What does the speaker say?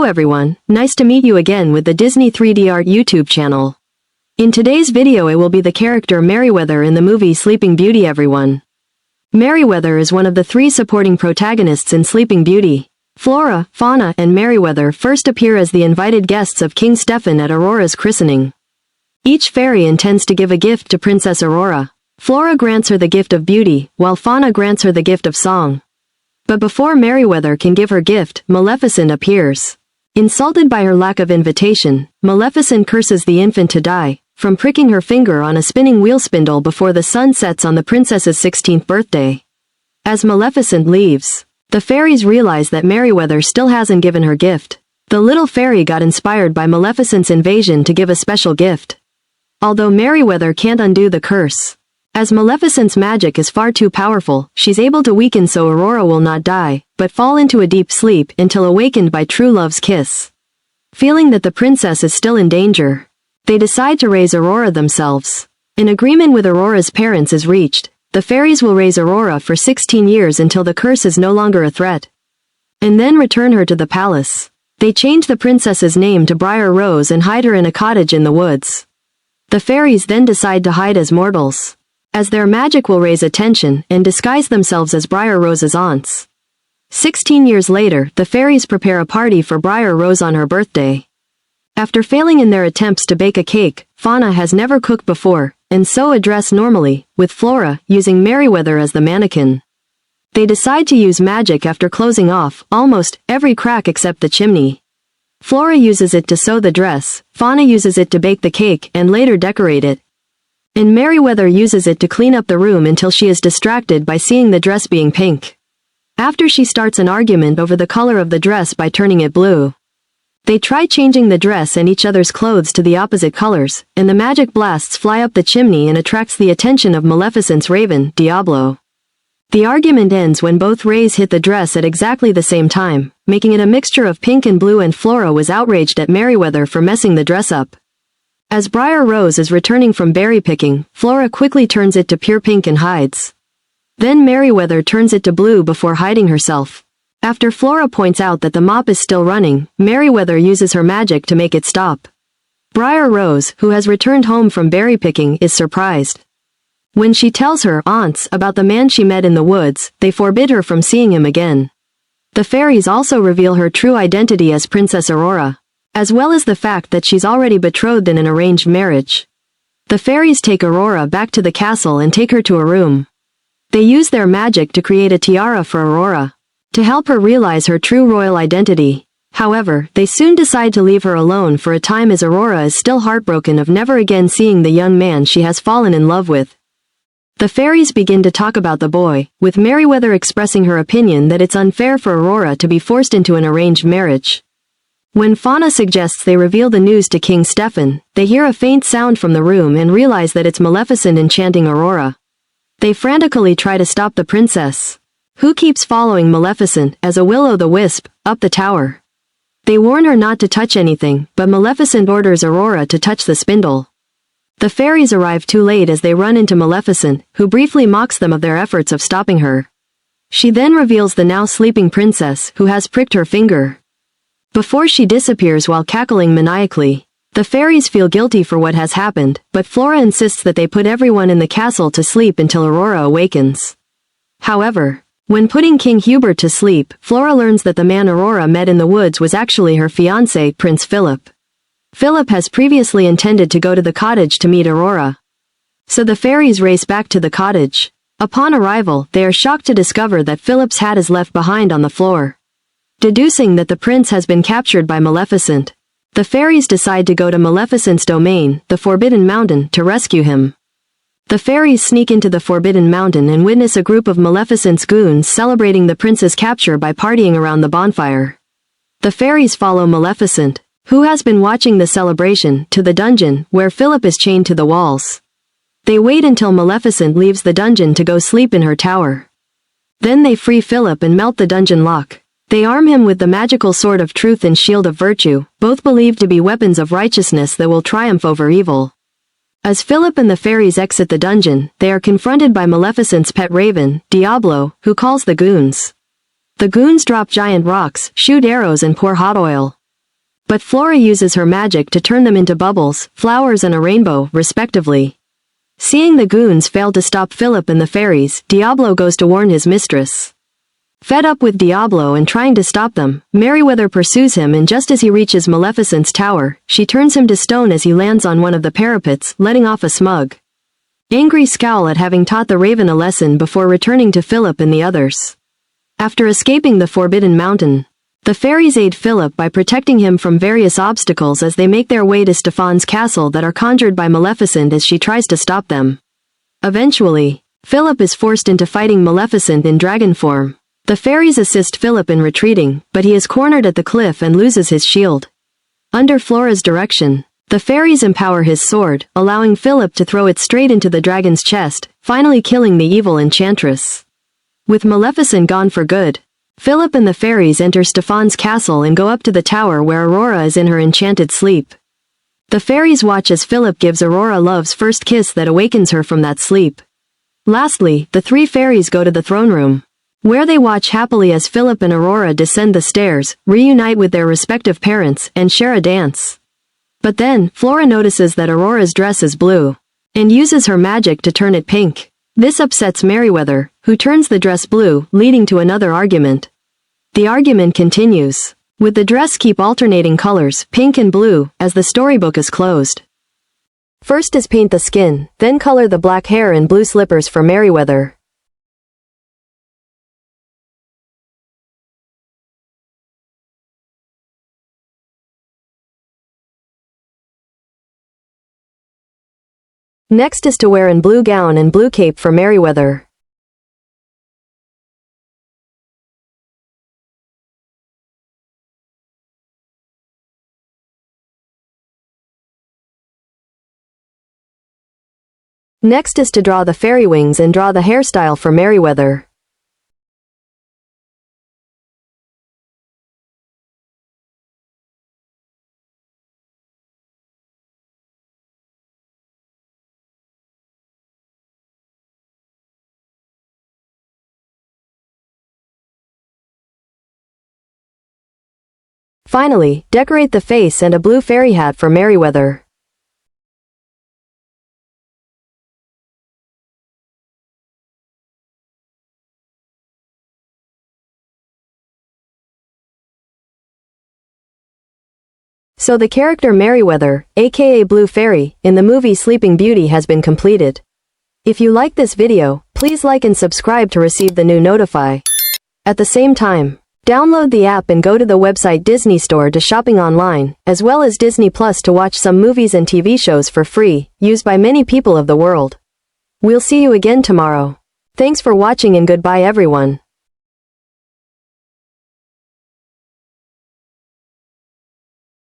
Hello everyone, nice to meet you again with the Disney 3D Art YouTube channel. In today's video it will be the character Merryweather in the movie Sleeping Beauty everyone. Merryweather is one of the three supporting protagonists in Sleeping Beauty. Flora, Fauna, and Merryweather first appear as the invited guests of King Stefan at Aurora's christening. Each fairy intends to give a gift to Princess Aurora. Flora grants her the gift of beauty, while Fauna grants her the gift of song. But before Merryweather can give her gift, Maleficent appears. Insulted by her lack of invitation, Maleficent curses the infant to die, from pricking her finger on a spinning wheel spindle before the sun sets on the princess's 16th birthday. As Maleficent leaves, the fairies realize that Merryweather still hasn't given her gift. The little fairy got inspired by Maleficent's invasion to give a special gift. Although Merryweather can't undo the curse. As Maleficent's magic is far too powerful, she's able to weaken so Aurora will not die, but fall into a deep sleep until awakened by true love's kiss. Feeling that the princess is still in danger, they decide to raise Aurora themselves. An agreement with Aurora's parents is reached. The fairies will raise Aurora for 16 years until the curse is no longer a threat, and then return her to the palace. They change the princess's name to Briar Rose and hide her in a cottage in the woods. The fairies then decide to hide as mortals, as their magic will raise attention, and disguise themselves as Briar Rose's aunts. 16 years later, the fairies prepare a party for Briar Rose on her birthday. After failing in their attempts to bake a cake, Fauna has never cooked before, and so dress normally, with Flora using Merryweather as the mannequin. They decide to use magic after closing off almost every crack except the chimney. Flora uses it to sew the dress, Fauna uses it to bake the cake and later decorate it, and Merryweather uses it to clean up the room until she is distracted by seeing the dress being pink. After she starts an argument over the color of the dress by turning it blue. They try changing the dress and each other's clothes to the opposite colors, and the magic blasts fly up the chimney and attracts the attention of Maleficent's raven, Diablo. The argument ends when both rays hit the dress at exactly the same time, making it a mixture of pink and blue, and Flora was outraged at Merryweather for messing the dress up. As Briar Rose is returning from berry picking, Flora quickly turns it to pure pink and hides. Then Merryweather turns it to blue before hiding herself. After Flora points out that the mop is still running, Merryweather uses her magic to make it stop. Briar Rose, who has returned home from berry picking, is surprised. When she tells her aunts about the man she met in the woods, they forbid her from seeing him again. The fairies also reveal her true identity as Princess Aurora, as well as the fact that she's already betrothed in an arranged marriage. The fairies take Aurora back to the castle and take her to a room. They use their magic to create a tiara for Aurora, to help her realize her true royal identity. However, they soon decide to leave her alone for a time as Aurora is still heartbroken of never again seeing the young man she has fallen in love with. The fairies begin to talk about the boy, with Merryweather expressing her opinion that it's unfair for Aurora to be forced into an arranged marriage. When Fauna suggests they reveal the news to King Stefan, they hear a faint sound from the room and realize that it's Maleficent enchanting Aurora. They frantically try to stop the princess, who keeps following Maleficent as a will-o'-the-wisp up the tower. They warn her not to touch anything, but Maleficent orders Aurora to touch the spindle. The fairies arrive too late as they run into Maleficent, who briefly mocks them of their efforts of stopping her. She then reveals the now sleeping princess, who has pricked her finger, before she disappears while cackling maniacally. The fairies feel guilty for what has happened, but Flora insists that they put everyone in the castle to sleep until Aurora awakens. However, when putting King Hubert to sleep, Flora learns that the man Aurora met in the woods was actually her fiancé, Prince Philip. Philip has previously intended to go to the cottage to meet Aurora, so the fairies race back to the cottage. Upon arrival, they are shocked to discover that Philip's hat is left behind on the floor. Deducing that the prince has been captured by Maleficent, the fairies decide to go to Maleficent's domain, the Forbidden Mountain, to rescue him. The fairies sneak into the Forbidden Mountain and witness a group of Maleficent's goons celebrating the prince's capture by partying around the bonfire. The fairies follow Maleficent, who has been watching the celebration, to the dungeon, where Philip is chained to the walls. They wait until Maleficent leaves the dungeon to go sleep in her tower. Then they free Philip and melt the dungeon lock. They arm him with the magical sword of truth and shield of virtue, both believed to be weapons of righteousness that will triumph over evil. As Philip and the fairies exit the dungeon, they are confronted by Maleficent's pet raven, Diablo, who calls the goons. The goons drop giant rocks, shoot arrows and pour hot oil. But Flora uses her magic to turn them into bubbles, flowers and a rainbow, respectively. Seeing the goons fail to stop Philip and the fairies, Diablo goes to warn his mistress. Fed up with Diablo and trying to stop them, Merryweather pursues him, and just as he reaches Maleficent's tower, she turns him to stone as he lands on one of the parapets, letting off a smug, angry scowl at having taught the raven a lesson before returning to Philip and the others. After escaping the Forbidden Mountain, the fairies aid Philip by protecting him from various obstacles as they make their way to Stefan's castle that are conjured by Maleficent as she tries to stop them. Eventually, Philip is forced into fighting Maleficent in dragon form. The fairies assist Philip in retreating, but he is cornered at the cliff and loses his shield. Under Flora's direction, the fairies empower his sword, allowing Philip to throw it straight into the dragon's chest, finally killing the evil enchantress. With Maleficent gone for good, Philip and the fairies enter Stefan's castle and go up to the tower where Aurora is in her enchanted sleep. The fairies watch as Philip gives Aurora love's first kiss that awakens her from that sleep. Lastly, the three fairies go to the throne room, where they watch happily as Philip and Aurora descend the stairs, reunite with their respective parents, and share a dance. But then, Flora notices that Aurora's dress is blue, and uses her magic to turn it pink. This upsets Merryweather, who turns the dress blue, leading to another argument. The argument continues, with the dress keep alternating colors, pink and blue, as the storybook is closed. First is paint the skin, then color the black hair in blue slippers for Merryweather. Next is to wear in blue gown and blue cape for Merryweather. Next is to draw the fairy wings and draw the hairstyle for Merryweather. Finally, decorate the face and a blue fairy hat for Merryweather. So the character Merryweather, aka Blue Fairy, in the movie Sleeping Beauty has been completed. If you like this video, please like and subscribe to receive the new notify. At the same time, download the app and go to the website DisneyStore to shopping online, as well as Disney Plus to watch some movies and TV shows for free, used by many people of the world. We'll see you again tomorrow. Thanks for watching and goodbye everyone.